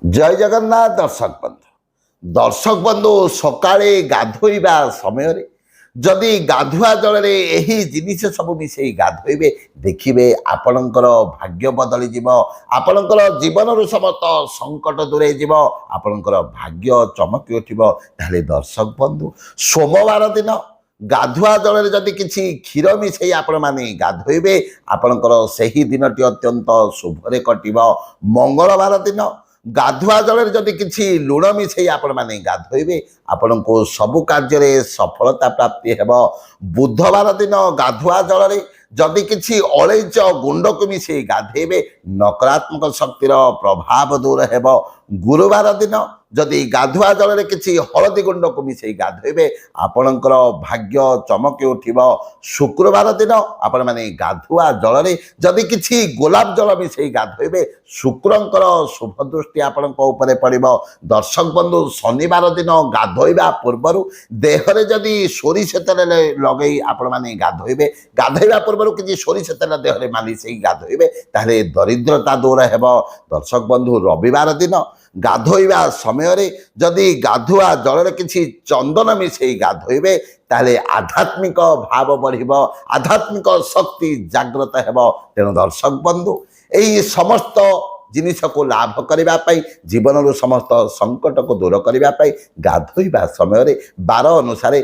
जय जगन्नाथ दर्शक बंधु सकाळे गाधोइबा समय जदि गाधुआ जल जिनिस सब मिसे गाधोइबे देखिबे आपणकर भाग्य बदली जीव आपणकर जीवन समस्त संकट दूरे जीव आपणकर भाग्य चमकी उठिबो। ताले दर्शक बंधु सोमवार दिन गाधुआ जल जदि किछि क्षीर मिसे आपण माने गाधोइबे आपणकर सही दिनटी अत्यंत शुभरे कटिबो। मंगलवार दिन गाधुआ जल जदि किछि लुण मिसई आपण माने गाधोइबे आपण को सबु कार्य सफलता प्राप्ति हेबो। बुधवार दिन गाधुआ जल जदि किछि अलैच गुंड को मिसई गाधेबे नकारात्मक शक्तिर प्रभाव दूर हेबो। गुरुवार दिन जदि गाधुआ जल किछि हलदी गुंड को मिसई गाधोइबे आपणकर भाग्य चमकी उठिबो। शुक्रवार दिन आपण माने गाधुआ जल जदि किछि गोलाप जल मिसई गाधोइबे शुक्रंकर शुभ दृष्टि आपणक उपरे पड़िबो। दर्शक बंधु शनिवार दिन गाधोइबा पूर्व देहरे जदि सोरिष तेल लगई आपण माने गाधोइबे गाधोइबा पूर्व किछि सोरिष तेल देहरे मालिश गाधोइबे ताले दरिद्रता दूर हेबो। दर्शक बंधु रविवार दिन गाधोइबा समय जदि गाधुआ जल किछि चंदन मिसई गाधोइबे ताले आध्यात्मिक भाव बढ़िबो आध्यात्मिक शक्ति जागृत हेबो। तेणु दर्शक बंधु एई समस्त जिनिस को लाभ करने जीवन समस्त संकट को दूर करने गाधोइबा समय बार अनुसार